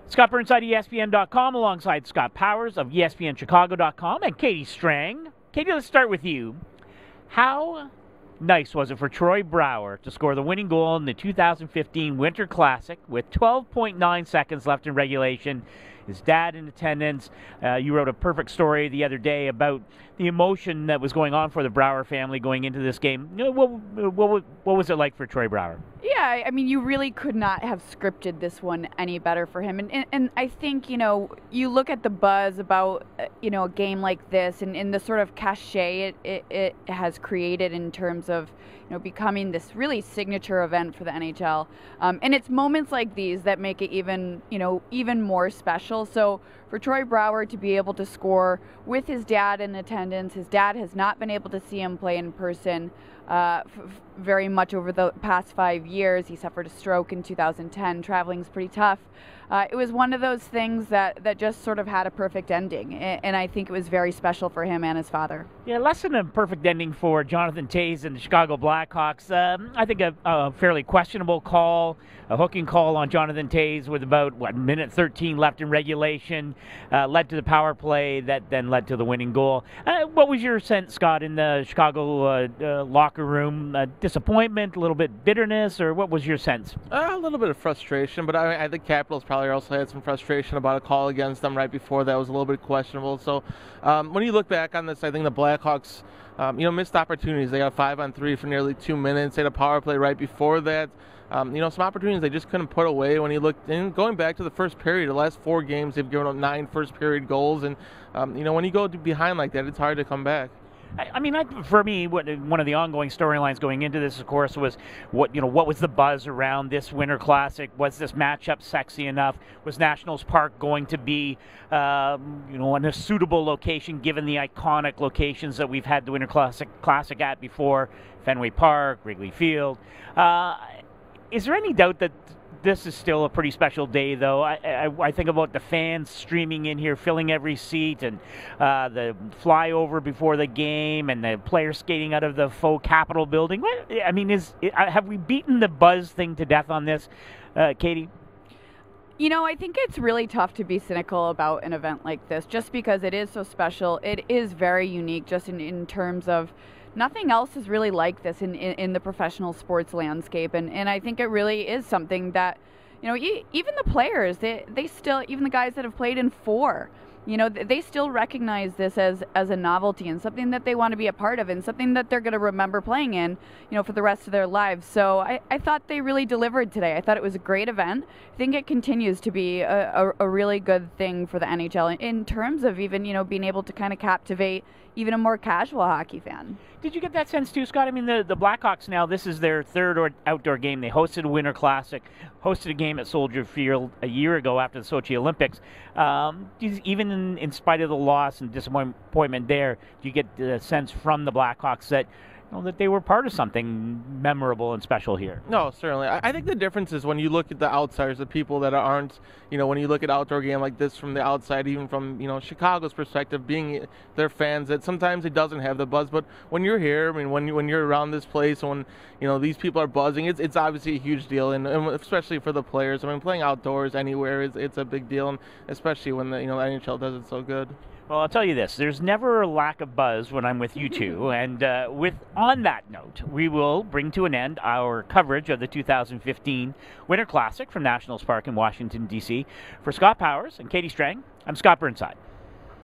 Scott Burnside, ESPN.com, alongside Scott Powers of ESPNChicago.com and Katie Strang. Katie, let's start with you. How nice was it for Troy Brouwer to score the winning goal in the 2015 Winter Classic with 12.9 seconds left in regulation? His dad in attendance. You wrote a perfect story the other day about the emotion that was going on for the Brouwer family going into this game. What was it like for Troy Brouwer? Yeah, I mean, you really could not have scripted this one any better for him. And I think, you look at the buzz about, a game like this and the sort of cachet it has created in terms of, becoming this really signature event for the NHL. And it's moments like these that make it even more special. So for Troy Brouwer to be able to score with his dad in attendance, his dad has not been able to see him play in person very much over the past 5 years. He suffered a stroke in 2010. Traveling's pretty tough. It was one of those things that just sort of had a perfect ending, and I think it was very special for him and his father. Yeah, less than a perfect ending for Jonathan Toews and the Chicago Blackhawks. I think a fairly questionable call, a hooking call on Jonathan Toews with about, minute 13 left in regulation, led to the power play that then led to the winning goal. What was your sense, Scott, in the Chicago locker room? Disappointment, a little bit bitterness, or what was your sense? A little bit of frustration, but I think Capitals probably also had some frustration about a call against them right before that was a little bit questionable. So when you look back on this, I think the Blackhawks, missed opportunities. They got 5-on-3 for nearly 2 minutes. They had a power play right before that. Some opportunities they just couldn't put away. When you look, and going back to the first period, the last 4 games, they've given up 9 first-period goals. And, when you go behind like that, it's hard to come back. For me, one of the ongoing storylines going into this, of course, was what was the buzz around this Winter Classic? Was this matchup sexy enough? Was Nationals Park going to be, in a suitable location given the iconic locations that we've had the Winter Classic at before? Fenway Park, Wrigley Field. Is there any doubt that this is still a pretty special day, though? I think about the fans streaming in here, filling every seat, and the flyover before the game, and the players skating out of the faux Capitol building. Have we beaten the buzz thing to death on this, Katie? I think it's really tough to be cynical about an event like this, just because it is so special. It is very unique, just in terms of nothing else is really like this in the professional sports landscape. And I think it really is something that, even the players, they still, even the guys that have played in 4, they still recognize this as a novelty and something that they want to be a part of and something that they're going to remember playing in, for the rest of their lives. So I thought they really delivered today. I thought it was a great event. I think it continues to be a really good thing for the NHL in terms of even, being able to kind of captivate even a more casual hockey fan. Did you get that sense too, Scott? The Blackhawks now, this is their third outdoor game. They hosted a Winter Classic, hosted a game at Soldier Field a year ago after the Sochi Olympics. Even in spite of the loss and disappointment there, do you get the sense from the Blackhawks that that they were part of something memorable and special here? No, certainly. I think the difference is when you look at the outsiders, the people that aren't, when you look at an outdoor game like this from the outside, even from, Chicago's perspective, being their fans, that sometimes it doesn't have the buzz. But when you're here, when you're around this place, when, these people are buzzing, it's obviously a huge deal, and especially for the players. Playing outdoors anywhere it's a big deal, and especially when the NHL does it so good. Well, I'll tell you this. There's never a lack of buzz when I'm with you two. And on that note, we will bring to an end our coverage of the 2015 Winter Classic from Nationals Park in Washington, D.C. For Scott Powers and Katie Strang, I'm Scott Burnside.